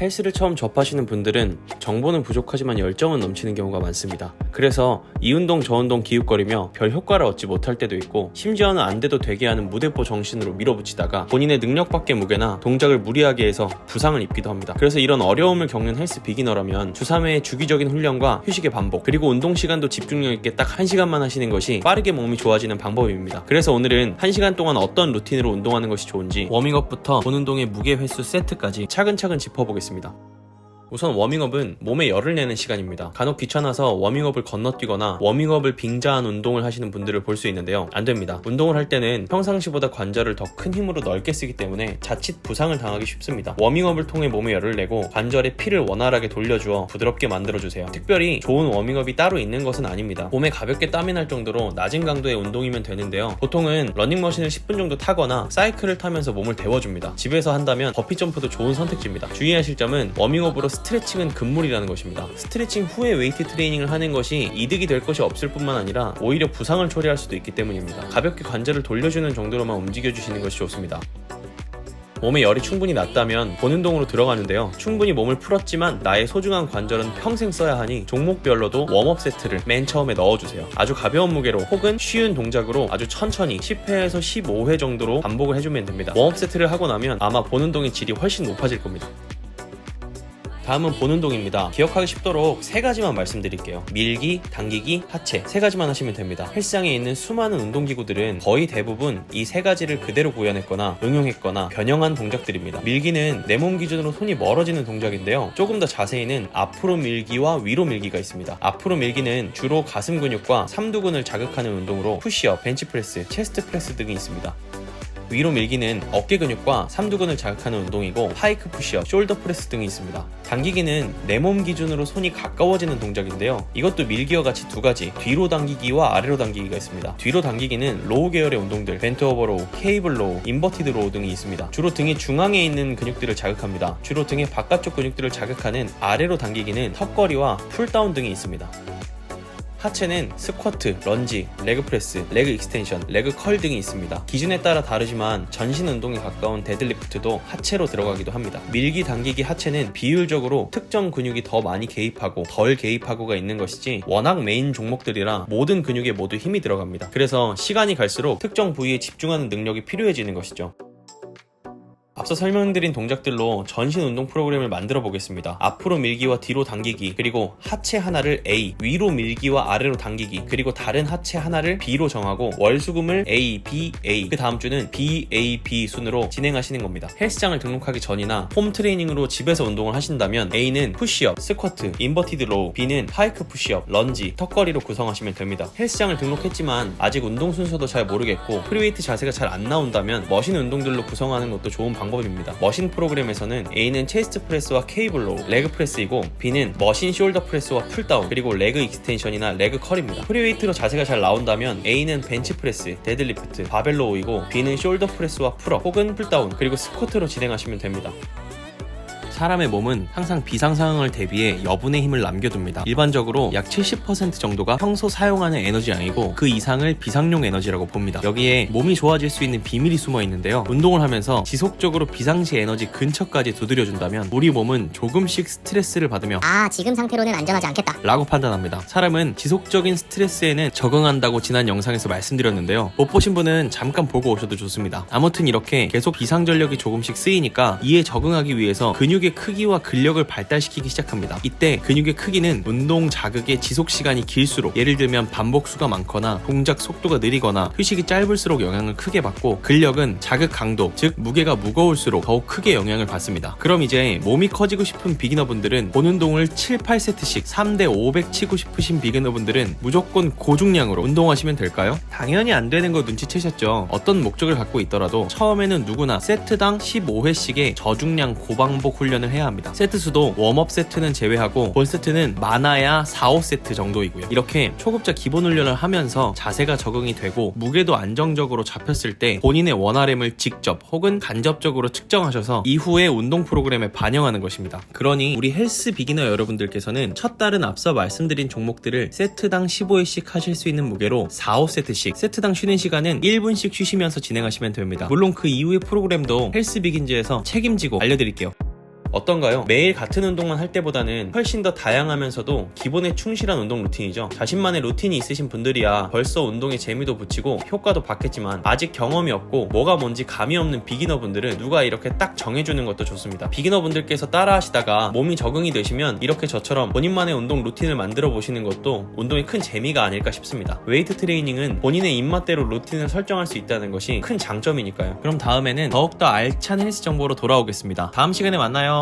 헬스를 처음 접하시는 분들은 정보는 부족하지만 열정은 넘치는 경우가 많습니다. 그래서 이 운동 저 운동 기웃거리며 별 효과를 얻지 못할 때도 있고, 심지어는 안 돼도 되게 하는 무대포 정신으로 밀어붙이다가 본인의 능력 밖의 무게나 동작을 무리하게 해서 부상을 입기도 합니다. 그래서 이런 어려움을 겪는 헬스 비기너라면 주 3회의 주기적인 훈련과 휴식의 반복, 그리고 운동 시간도 집중력 있게 딱 1시간만 하시는 것이 빠르게 몸이 좋아지는 방법입니다. 그래서 오늘은 1시간 동안 어떤 루틴으로 운동하는 것이 좋은지, 워밍업부터 본 운동의 무게 횟수 세트까지 차근차근 짚어보겠습니다. 우선 워밍업은 몸에 열을 내는 시간입니다. 간혹 귀찮아서 워밍업을 건너뛰거나 워밍업을 빙자한 운동을 하시는 분들을 볼 수 있는데요. 안됩니다. 운동을 할 때는 평상시보다 관절을 더 큰 힘으로 넓게 쓰기 때문에 자칫 부상을 당하기 쉽습니다. 워밍업을 통해 몸에 열을 내고 관절에 피를 원활하게 돌려주어 부드럽게 만들어주세요. 특별히 좋은 워밍업이 따로 있는 것은 아닙니다. 몸에 가볍게 땀이 날 정도로 낮은 강도의 운동이면 되는데요. 보통은 러닝머신을 10분 정도 타거나 사이클을 타면서 몸을 데워줍니다. 집에서 한다면 버피 점프도 좋은 선택지입니다. 주의하실 점은 워밍업으로 스트레칭은 금물이라는 것입니다. 스트레칭 후에 웨이트 트레이닝을 하는 것이 이득이 될 것이 없을 뿐만 아니라 오히려 부상을 초래할 수도 있기 때문입니다. 가볍게 관절을 돌려주는 정도로만 움직여주시는 것이 좋습니다. 몸에 열이 충분히 났다면 본 운동으로 들어가는데요. 충분히 몸을 풀었지만 나의 소중한 관절은 평생 써야 하니 종목별로도 웜업 세트를 맨 처음에 넣어주세요. 아주 가벼운 무게로 혹은 쉬운 동작으로 아주 천천히 10회에서 15회 정도로 반복을 해주면 됩니다. 웜업 세트를 하고 나면 아마 본 운동의 질이 훨씬 높아질 겁니다. 다음은 본 운동입니다. 기억하기 쉽도록 3가지만 말씀드릴게요. 밀기, 당기기, 하체 3가지만 하시면 됩니다. 헬스장에 있는 수많은 운동기구들은 거의 대부분 이 3가지를 그대로 구현했거나 응용했거나 변형한 동작들입니다. 밀기는 내 몸 기준으로 손이 멀어지는 동작인데요. 조금 더 자세히는 앞으로 밀기와 위로 밀기가 있습니다. 앞으로 밀기는 주로 가슴 근육과 삼두근을 자극하는 운동으로 푸시업, 벤치프레스, 체스트 프레스 등이 있습니다. 위로 밀기는 어깨 근육과 삼두근을 자극하는 운동이고 하이크 푸시업, 숄더 프레스 등이 있습니다. 당기기는 내 몸 기준으로 손이 가까워지는 동작인데요. 이것도 밀기와 같이 2가지, 뒤로 당기기와 아래로 당기기가 있습니다. 뒤로 당기기는 로우 계열의 운동들, 벤트 오버 로우, 케이블 로우, 인버티드 로우 등이 있습니다. 주로 등의 중앙에 있는 근육들을 자극합니다. 주로 등의 바깥쪽 근육들을 자극하는 아래로 당기기는 턱걸이와 풀다운 등이 있습니다. 하체는 스쿼트, 런지, 레그 프레스, 레그 익스텐션, 레그 컬 등이 있습니다. 기준에 따라 다르지만 전신 운동에 가까운 데드리프트도 하체로 들어가기도 합니다. 밀기, 당기기, 하체는 비율적으로 특정 근육이 더 많이 개입하고 덜 개입하고가 있는 것이지 워낙 메인 종목들이라 모든 근육에 모두 힘이 들어갑니다. 그래서 시간이 갈수록 특정 부위에 집중하는 능력이 필요해지는 것이죠. 앞서 설명드린 동작들로 전신 운동 프로그램을 만들어 보겠습니다. 앞으로 밀기와 뒤로 당기기, 그리고 하체 하나를 A, 위로 밀기와 아래로 당기기, 그리고 다른 하체 하나를 B로 정하고 월수금을 A, B, A, 그 다음 주는 B, A, B 순으로 진행하시는 겁니다. 헬스장을 등록하기 전이나 홈 트레이닝으로 집에서 운동을 하신다면 A는 푸시업, 스쿼트, 인버티드 로우, B는 하이크 푸시업, 런지, 턱걸이로 구성하시면 됩니다. 헬스장을 등록했지만 아직 운동 순서도 잘 모르겠고 프리웨이트 자세가 잘 안 나온다면 머신 운동들로 구성하는 것도 좋은 방법입니다. 머신 프로그램에서는 A는 체스트 프레스와 케이블 로우, 레그 프레스이고 B는 머신 숄더 프레스와 풀다운, 그리고 레그 익스텐션이나 레그 컬입니다. 프리웨이트로 자세가 잘 나온다면 A는 벤치 프레스, 데드리프트, 바벨 로우이고 B는 숄더 프레스와 풀업 혹은 풀다운, 그리고 스쿼트로 진행하시면 됩니다. 사람의 몸은 항상 비상 상황을 대비해 여분의 힘을 남겨둡니다. 일반적으로 약 70% 정도가 평소 사용하는 에너지량이고 그 이상을 비상용 에너지라고 봅니다. 여기에 몸이 좋아질 수 있는 비밀이 숨어 있는데요. 운동을 하면서 지속적으로 비상시 에너지 근처까지 두드려준다면 우리 몸은 조금씩 스트레스를 받으며 지금 상태로는 안전하지 않겠다 라고 판단합니다. 사람은 지속적인 스트레스에는 적응한다고 지난 영상에서 말씀드렸는데요. 못 보신 분은 잠깐 보고 오셔도 좋습니다. 아무튼 이렇게 계속 비상전력이 조금씩 쓰이니까 이에 적응하기 위해서 근육의 크기와 근력을 발달시키기 시작합니다. 이때 근육의 크기는 운동 자극의 지속 시간이 길수록, 예를 들면 반복수가 많거나 동작 속도가 느리거나 휴식이 짧을수록 영향을 크게 받고, 근력은 자극 강도, 즉 무게가 무거울수록 더욱 크게 영향을 받습니다. 그럼 이제 몸이 커지고 싶은 비기너분들은 본 운동을 7, 8세트씩 3대 500 치고 싶으신 비기너분들은 무조건 고중량으로 운동하시면 될까요? 당연히 안 되는 거 눈치채셨죠? 어떤 목적을 갖고 있더라도 처음에는 누구나 세트당 15회씩의 저중량 고반복 훈련을 해야 합니다. 세트 수도 웜업 세트는 제외하고 본 세트는 많아야 4, 5세트 정도이고요. 이렇게 초급자 기본 훈련을 하면서 자세가 적응이 되고 무게도 안정적으로 잡혔을 때 본인의 원RM을 직접 혹은 간접적으로 측정하셔서 이후에 운동 프로그램에 반영하는 것입니다. 그러니 우리 헬스 비기너 여러분들께서는 첫 달은 앞서 말씀드린 종목들을 세트당 15회씩 하실 수 있는 무게로 4, 5세트씩, 세트당 쉬는 시간은 1분씩 쉬시면서 진행하시면 됩니다. 물론 그 이후의 프로그램도 헬스 비긴즈에서 책임지고 알려드릴게요. 어떤가요? 매일 같은 운동만 할 때보다는 훨씬 더 다양하면서도 기본에 충실한 운동 루틴이죠. 자신만의 루틴이 있으신 분들이야 벌써 운동에 재미도 붙이고 효과도 봤겠지만, 아직 경험이 없고 뭐가 뭔지 감이 없는 비기너 분들은 누가 이렇게 딱 정해주는 것도 좋습니다. 비기너 분들께서 따라 하시다가 몸이 적응이 되시면 이렇게 저처럼 본인만의 운동 루틴을 만들어 보시는 것도 운동의 큰 재미가 아닐까 싶습니다. 웨이트 트레이닝은 본인의 입맛대로 루틴을 설정할 수 있다는 것이 큰 장점이니까요. 그럼 다음에는 더욱더 알찬 헬스 정보로 돌아오겠습니다. 다음 시간에 만나요.